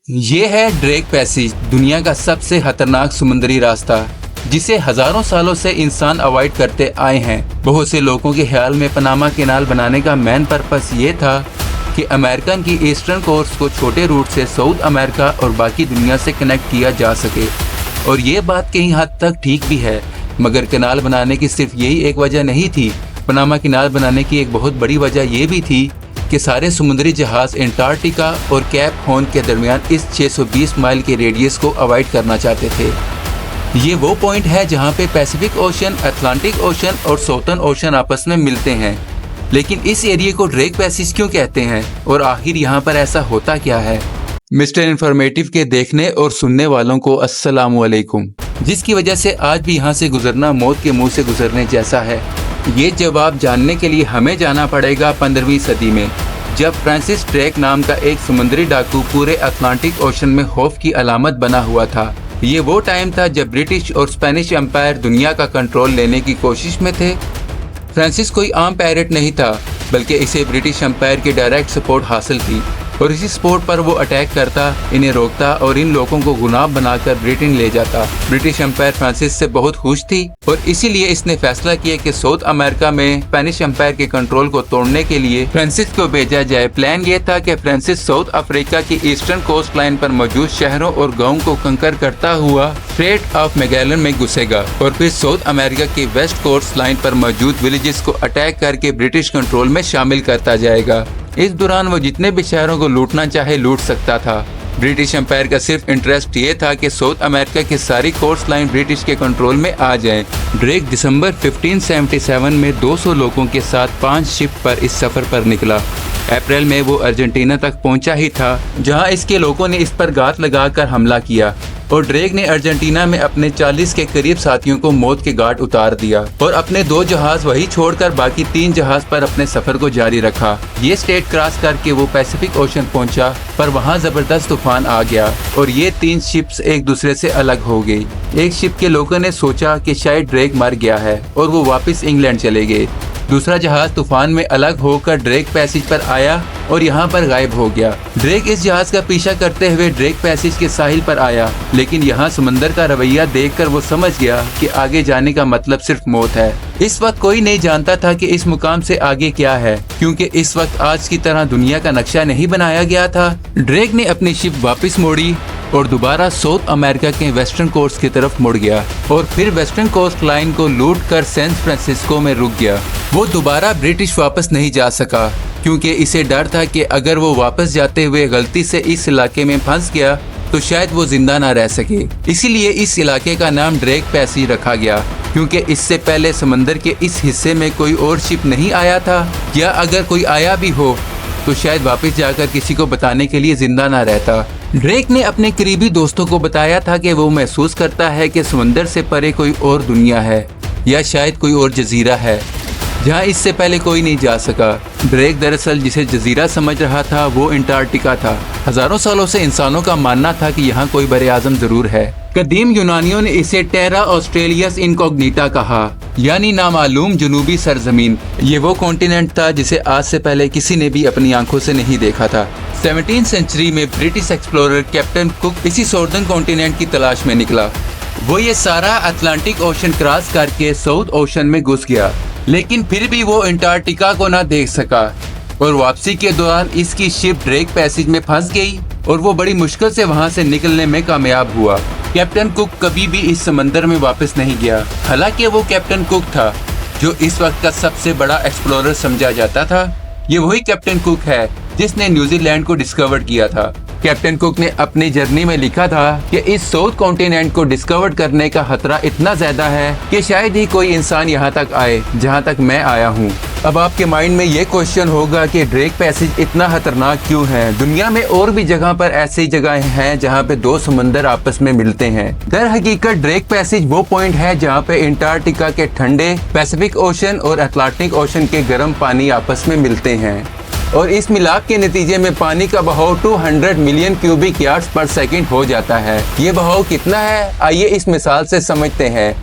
ये है Drake passage, दुनिया का सबसे खतरनाक समुद्री रास्ता जिसे हजारों सालों से इंसान अवॉइड करते आए हैं। बहुत से लोगों के ख्याल में पनामा कैनाल बनाने का मेन पर्पस ये था कि अमेरिकन की ईस्टर्न कोस्ट को छोटे रूट से साउथ अमेरिका और बाकी दुनिया से कनेक्ट किया जा सके। और ये बात कहीं हद तक ठीक भी है, मगर कैनाल बनाने की सिर्फ यही एक वजह नहीं थी। पनामा कैनाल बनाने की एक बहुत बड़ी वजह ये भी थी कि सारे समुद्री जहाज एंटार्क्टिका और कैप हॉर्न के दरमियान इस 620 माइल के रेडियस को अवॉइड करना चाहते थे। ये वो पॉइंट है जहाँ पे पैसिफिक ओशन, अटलांटिक ओशन और साउथर्न ओशन आपस में मिलते हैं। लेकिन इस एरिया को ड्रेक पैसेज क्यों कहते हैं और आखिर यहाँ पर ऐसा होता क्या है? मिस्टर इन्फॉर्मेटिव के देखने और सुनने वालों को अस्सलाम वालेकुम, जिसकी वजह से आज भी यहाँ से गुजरना मौत के मुंह से गुजरने जैसा है। ये जवाब जानने के लिए हमें जाना पड़ेगा 15वीं सदी में, जब फ्रांसिस ड्रेक नाम का एक समुद्री डाकू पूरे अटलांटिक ओशन में खौफ की अलामत बना हुआ था। ये वो टाइम था जब ब्रिटिश और स्पेनिश एम्पायर दुनिया का कंट्रोल लेने की कोशिश में थे। फ्रांसिस कोई आम पायरेट नहीं था, बल्कि इसे ब्रिटिश एम्पायर की डायरेक्ट सपोर्ट हासिल थी और इसी सपोर्ट पर वो अटैक करता, इन्हें रोकता और इन लोगों को गुलाम बनाकर ब्रिटेन ले जाता। ब्रिटिश एम्पायर फ्रांसिस से बहुत खुश थी और इसीलिए इसने फैसला किया कि साउथ अमेरिका में स्पेनिश एम्पायर के कंट्रोल को तोड़ने के लिए फ्रांसिस को भेजा जाए। प्लान ये था कि फ्रांसिस साउथ अफ्रीका की ईस्टर्न कोस्ट लाइन पर मौजूद शहरों और गाँव को कंकर करता हुआ स्ट्रेट ऑफ मैगेलन में घुसेगा और फिर साउथ अमेरिका की वेस्ट कोस्ट लाइन पर मौजूद विलेजेस को अटैक करके ब्रिटिश कंट्रोल में शामिल करता जाएगा। इस दौरान वो जितने भी शहरों को लूटना चाहे लूट सकता था। ब्रिटिश एम्पायर का सिर्फ इंटरेस्ट ये था कि साउथ अमेरिका की सारी कोस्ट लाइन ब्रिटिश के कंट्रोल में आ जाए। ड्रेक दिसंबर 1577 में 200 लोगों के साथ 5 शिप पर इस सफर पर निकला। अप्रैल में वो अर्जेंटीना तक पहुंचा ही था, जहां इसके लोगों ने इस पर घात लगाकर हमला किया और ड्रेक ने अर्जेंटीना में अपने 40 के करीब साथियों को मौत के घाट उतार दिया और अपने 2 जहाज वही छोड़कर बाकी 3 जहाज पर अपने सफर को जारी रखा। ये स्टेट क्रॉस करके वो पैसिफिक ओशन पहुंचा, पर वहां जबरदस्त तूफान आ गया और ये 3 शिप्स एक दूसरे से अलग हो गई। एक शिप के लोगों ने सोचा कि शायद ड्रेक मर गया है और वो वापस इंग्लैंड चले गए। दूसरा जहाज तूफान में अलग होकर ड्रेक पैसेज पर आया और यहाँ पर गायब हो गया। ड्रेक इस जहाज का पीछा करते हुए ड्रेक पैसेज के साहिल पर आया, लेकिन यहाँ समंदर का रवैया देखकर वो समझ गया कि आगे जाने का मतलब सिर्फ मौत है। इस वक्त कोई नहीं जानता था कि इस मुकाम से आगे क्या है, क्योंकि इस वक्त आज की तरह दुनिया का नक्शा नहीं बनाया गया था। ड्रेक ने अपनी शिप वापस मोड़ी और दोबारा साउथ अमेरिका के वेस्टर्न कोस्ट की तरफ मुड़ गया और फिर वेस्टर्न कोस्ट लाइन को लूट कर सैन फ्रांसिस्को में रुक गया। वो दोबारा ब्रिटिश वापस नहीं जा सका, क्योंकि इसे डर था कि अगर वो वापस जाते हुए गलती से इस इलाके में फंस गया तो शायद वो जिंदा ना रह सके। इसीलिए इस इलाके का नाम ड्रेक पैसेज रखा गया, क्योंकि इससे पहले समंदर के इस हिस्से में कोई और शिप नहीं आया था, या अगर कोई आया भी हो तो शायद वापस जाकर किसी को बताने के लिए जिंदा ना रहता। ड्रेक ने अपने करीबी दोस्तों को बताया था कि वो महसूस करता है कि समंदर से परे कोई और दुनिया है, या शायद कोई और जजीरा है जहाँ इससे पहले कोई नहीं जा सका। ड्रेक दरअसल जिसे जजीरा समझ रहा था वो अंटार्कटिका था। हजारों सालों से इंसानों का मानना था कि यहाँ कोई बरे आजम जरूर है। कदीम यूनानियों ने इसे टेरा ऑस्ट्रेलियस इनकॉग्निटा कहा, यानी नामालूम जनूबी सरजमीन। ये वो कॉन्टिनेंट था जिसे आज से पहले किसी ने भी अपनी आंखों से नहीं देखा था। 17वीं सेंचुरी में ब्रिटिश एक्सप्लोरर कैप्टन कुक इसी सॉर्दर्न कॉन्टिनेंट की तलाश में निकला। वो ये सारा अटलांटिक ओशन क्रॉस करके साउथ ओशन में घुस गया, लेकिन फिर भी वो अंटार्कटिका को ना देख सका और वापसी के दौरान इसकी शिप ड्रेक पैसेज में फंस गई और वो बड़ी मुश्किल से वहां से निकलने में कामयाब हुआ। कैप्टन कुक कभी भी इस समंदर में वापस नहीं गया। हालांकि वो कैप्टन कुक था जो इस वक्त का सबसे बड़ा एक्सप्लोरर समझा जाता था। ये वही कैप्टन कुक है जिसने न्यूजीलैंड को डिस्कवर किया था। कैप्टन कुक ने अपनी जर्नी में लिखा था कि इस साउथ कॉन्टिनेंट को डिस्कवर करने का खतरा इतना ज्यादा है कि शायद ही कोई इंसान यहाँ तक आए जहाँ तक मैं आया हूँ। अब आपके माइंड में ये क्वेश्चन होगा कि ड्रेक पैसेज इतना खतरनाक क्यों है? दुनिया में और भी जगह पर ऐसी जगह हैं जहाँ पे 2 समंदर आपस में मिलते हैं। दर हकीकत ड्रेक पैसेज वो पॉइंट है जहाँ पे अंटार्कटिका के ठंडे, पैसिफिक ओशन और अटलांटिक ओशन के गर्म पानी आपस में मिलते हैं और इस मिलाप के नतीजे में पानी का बहाव 200 मिलियन क्यूबिक यार्ड्स पर सेकंड हो जाता है। ये बहाव कितना है, आइए इस मिसाल से समझते हैं।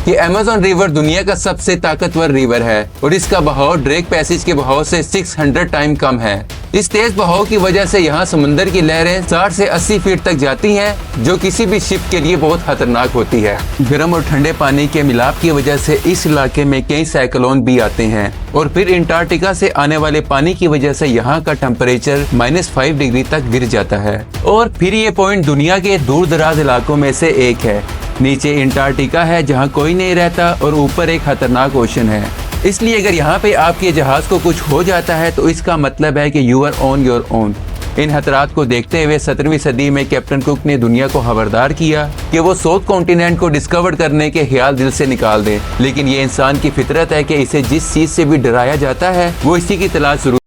कि अमेज़न रिवर दुनिया का सबसे ताकतवर रिवर है और इसका बहाव ड्रेक पैसेज के बहाव से 600 टाइम कम है। इस तेज बहाव की वजह से यहाँ समुद्र की लहरें 60 से 80 फीट तक जाती हैं, जो किसी भी शिप के लिए बहुत खतरनाक होती है। गर्म और ठंडे पानी के मिलाप की वजह से इस इलाके में कई साइक्लोन भी आते हैं और फिर अंटार्कटिका से आने वाले पानी की वजह से यहाँ का टेम्परेचर -5 डिग्री तक गिर जाता है। और फिर ये पॉइंट दुनिया के दूर दराज इलाकों में से एक है। नीचे अंटार्कटिका है जहाँ कोई नहीं रहता और ऊपर एक खतरनाक ओशन है। इसलिए अगर यहाँ पे आपके जहाज को कुछ हो जाता है तो इसका मतलब है कि you are on your own. इन खतरात को देखते हुए 17वीं सदी में कैप्टन कुक ने दुनिया को खबरदार किया कि वो साउथ कॉन्टिनेंट को डिस्कवर करने के ख्याल दिल से निकाल दे। लेकिन ये इंसान की फितरत है कि इसे जिस चीज से भी डराया जाता है वो इसी की तलाश जरूर